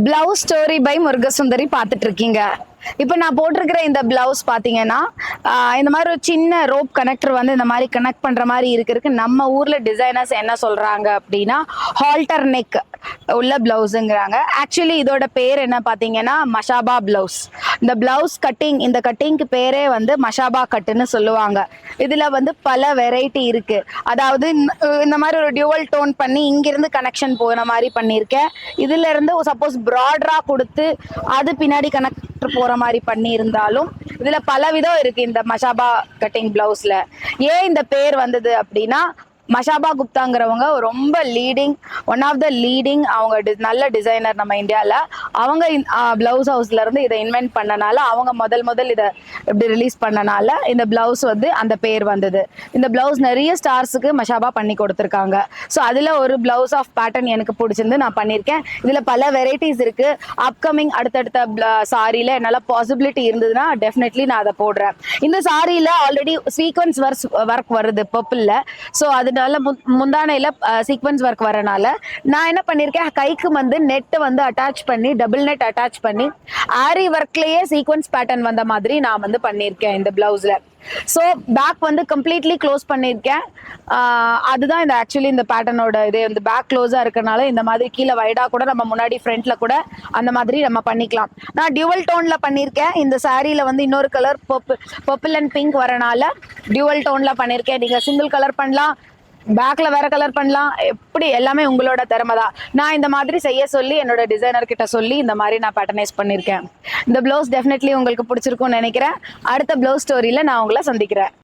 Blouse story by முருகசுந்தரி பார்த்துட்டு இருக்கீங்க. இப்போ நான் போட்டிருக்கிற இந்த பிளவுஸ் பார்த்தீங்கன்னா இந்த மாதிரி ஒரு சின்ன ரோப் கனெக்டர் வந்து இந்த மாதிரி கனெக்ட் பண்ற மாதிரி இருக்கு. நம்ம ஊர்ல டிசைனர்ஸ் என்ன சொல்றாங்க அப்படின்னா ஹால்டர் நெக் உள்ள பிளவுஸுங்கிறாங்க. ஆக்சுவலி இதோட பேர் என்ன பார்த்தீங்கன்னா மஷாபா பிளவுஸ். இந்த பிளவுஸ் கட்டிங், இந்த கட்டிங்க்கு பேரே வந்து மஷாபா கட்டுன்னு சொல்லுவாங்க. இதுல வந்து பல வெரைட்டி இருக்கு. அதாவது இந்த மாதிரி ஒரு டியூவல் டோன் பண்ணி இங்கிருந்து கனெக்ஷன் போன மாதிரி பண்ணியிருக்கேன். இதுல இருந்து சப்போஸ் ப்ராடரா கொடுத்து அது பின்னாடி கனெக்டர் போற மாதிரி பண்ணி இருந்தாலும் இதுல பல விதம் இருக்கு. இந்த மஷாபா கட்டிங் பிளவுஸ்ல ஏன் இந்த பேர் வந்தது அப்படின்னா, மஷாபா குப்தாங்கிறவங்க ரொம்ப leading, one of the leading, அவங்க நல்ல டிசைனர் நம்ம இந்தியாவில். அவங்க பிளவுஸ் ஹவுஸ்ல இருந்து இதை இன்வென்ட் பண்ணனால, அவங்க முதல் இதை இப்படி ரிலீஸ் பண்ணனால இந்த பிளவுஸ் வந்து அந்த பேர் வந்தது. இந்த பிளவுஸ் நிறைய ஸ்டார்ஸுக்கு மஷாபா பண்ணி கொடுத்துருக்காங்க. ஸோ அதில் ஒரு பிளவுஸ் ஆஃப் பேட்டர்ன் எனக்கு பிடிச்சிருந்து நான் பண்ணியிருக்கேன். இதில் பல வெரைட்டிஸ் இருக்கு. அப்கமிங் அடுத்தடுத்த சாரியில் என்னால் பாசிபிலிட்டி இருந்ததுன்னா டெஃபினெட்லி நான் அதை போடுறேன். இந்த சாரியில் ஆல்ரெடி சீக்வன்ஸ் ஒர்க் வருது பர்பிளில். ஸோ அதனால முந்தானையில சீக்வன்ஸ் ஒர்க் வரனால நான் என்ன பண்ணிருக்கேன், கைக்கு வந்து நெட் வந்து அட்டாச் பண்ணி, டபுள் நெட் அட்டாச் பண்ணி ஆரி ஒர்க்லயே சீக்வன்ஸ் பேட்டர்ன் வந்த மாதிரி நான் வந்து பண்ணியிருக்கேன் இந்த பிளவுஸ்ல. ஸோ பேக் வந்து கம்ப்ளீட்லி க்ளோஸ் பண்ணியிருக்கேன். அதுதான் இந்த ஆக்சுவலி இந்த பேட்டர்னோட இது. இந்த பேக் க்ளோஸாக இருக்கனால இந்த மாதிரி கீழே வைடாக கூட நம்ம முன்னாடி ஃப்ரண்ட்ல கூட அந்த மாதிரி நம்ம பண்ணிக்கலாம். நான் டியூவல் டோன்ல பண்ணியிருக்கேன். இந்த சாரியில் வந்து இன்னொரு கலர் பர்பிள் அண்ட் பிங்க் வரனால டியூவல் டோன்ல பண்ணியிருக்கேன். நீங்கள் சிங்கிள் கலர் பண்ணலாம், பேக்ல வேற கலர் பண்ணலாம், எப்படி எல்லாமே உங்களோட திறமை தான். நான் இந்த மாதிரி செய்ய சொல்லி என்னோட டிசைனர் கிட்ட சொல்லி இந்த மாதிரி நான் பேட்டர்னைஸ் பண்ணியிருக்கேன். இந்த பிளவுஸ் டெஃபினெட்லி உங்களுக்கு பிடிச்சிருக்கும்னு நினைக்கிறேன். அடுத்த பிளவுஸ் ஸ்டோரியில நான் உங்களை சந்திக்கிறேன்.